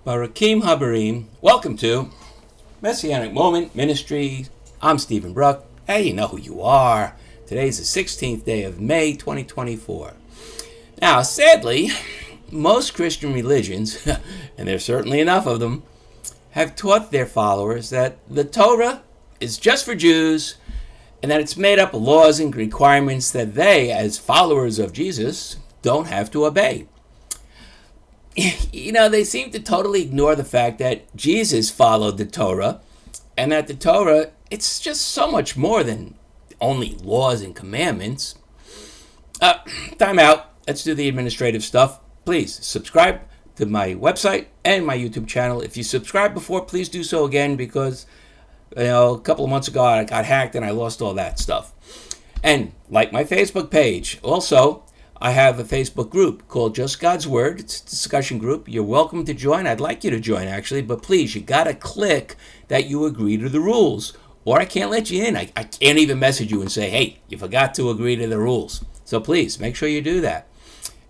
Barakim Habarim, welcome to Messianic Moment Ministry. I'm Stephen Bruck. Hey, you know who you are. Today's the 16th day of May, 2024. Now, sadly, most Christian religions, and there's certainly enough of them, have taught their followers that the Torah is just for Jews and that it's made up of laws and requirements that they, as followers of Jesus, don't have to obey. You know, they seem to totally ignore the fact that Jesus followed the Torah and that the Torah, it's just so much more than only laws and commandments. Time out. Let's do the administrative stuff. Please subscribe to my website and my YouTube channel. If you subscribed before, please do so again because, a couple of months ago I got hacked and I lost all that stuff. And like my Facebook page. Also, I have a Facebook group called Just God's Word. It's a discussion group. You're welcome to join. I'd like you to join, actually. But please, you got to click that you agree to the rules. Or I can't let you in. I can't even message you and say, hey, you forgot to agree to the rules. So please, make sure you do that.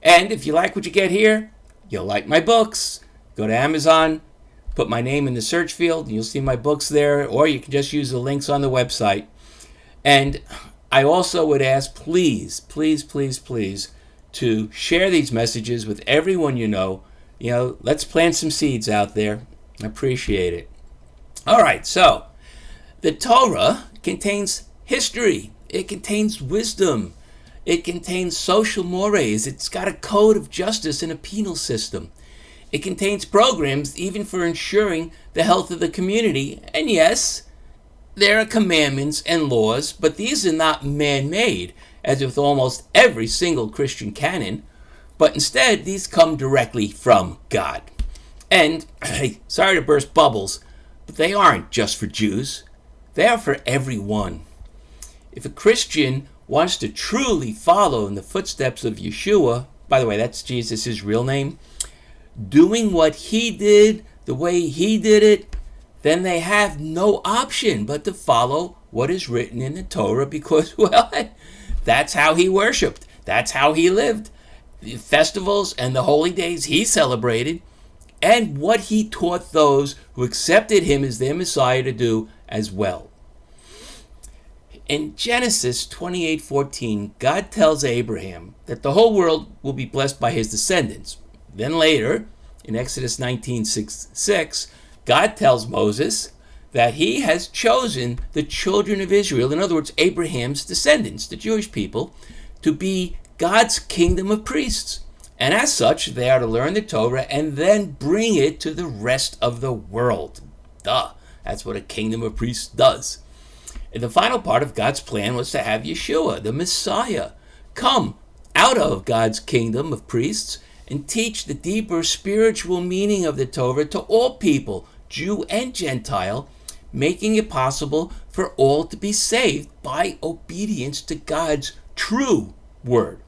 And if you like what you get here, you'll like my books. Go to Amazon, put my name in the search field, and you'll see my books there. Or you can just use the links on the website. And I also would ask, please, please, please, please, to share these messages with everyone you know. Let's plant some seeds out there. I appreciate it. All right, so the Torah contains history. It contains wisdom. It contains social mores. It's got a code of justice and a penal system. It contains programs even for ensuring the health of the community. And yes, there are commandments and laws, but these are not man-made, as with almost every single Christian canon, but instead these come directly from God. And, sorry to burst bubbles, but they aren't just for Jews. They are for everyone. If a Christian wants to truly follow in the footsteps of Yeshua, by the way, that's Jesus' real name, doing what he did the way he did it, then they have no option but to follow what is written in the Torah because, well, that's how he worshiped. That's how he lived. The festivals and the holy days he celebrated, and what he taught those who accepted him as their Messiah to do as well. In Genesis 28:14, God tells Abraham that the whole world will be blessed by his descendants. Then later, in Exodus 19:6, God tells Moses that he has chosen the children of Israel, in other words, Abraham's descendants, the Jewish people, to be God's kingdom of priests. And as such, they are to learn the Torah and then bring it to the rest of the world. Duh, that's what a kingdom of priests does. And the final part of God's plan was to have Yeshua, the Messiah, come out of God's kingdom of priests and teach the deeper spiritual meaning of the Torah to all people, Jew and Gentile, making it possible for all to be saved by obedience to God's true word.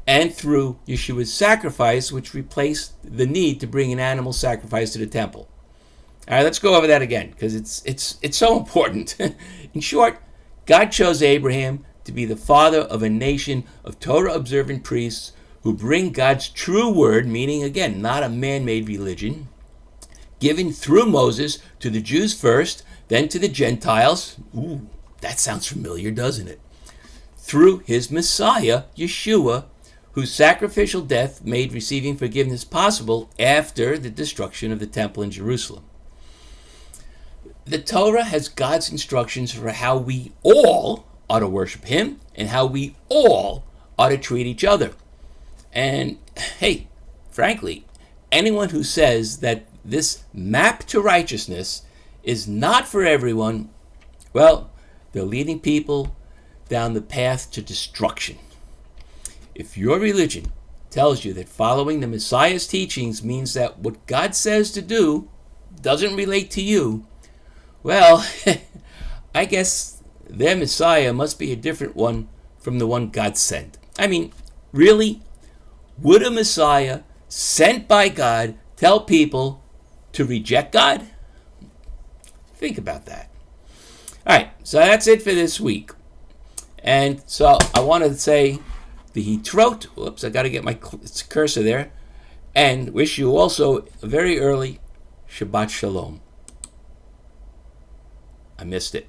And through Yeshua's sacrifice, which replaced the need to bring an animal sacrifice to the temple. All right, let's go over that again, because it's so important. In short, God chose Abraham to be the father of a nation of Torah-observant priests who bring God's true word, meaning, again, not a man-made religion, given through Moses to the Jews first, then to the Gentiles. Ooh, that sounds familiar, doesn't it? Through his Messiah, Yeshua, whose sacrificial death made receiving forgiveness possible after the destruction of the temple in Jerusalem. The Torah has God's instructions for how we all ought to worship him and how we all ought to treat each other. And, hey, frankly, anyone who says that this map to righteousness is not for everyone, well, they're leading people down the path to destruction. If your religion tells you that following the Messiah's teachings means that what God says to do doesn't relate to you, well, I guess their Messiah must be a different one from the one God sent. I mean, really? Would a Messiah sent by God tell people to reject God? Think about that. All right, So that's it for this week. And so I want to say the Hitrot. Whoops, I got to get my cursor there. And wish you also a very early Shabbat Shalom. I missed it.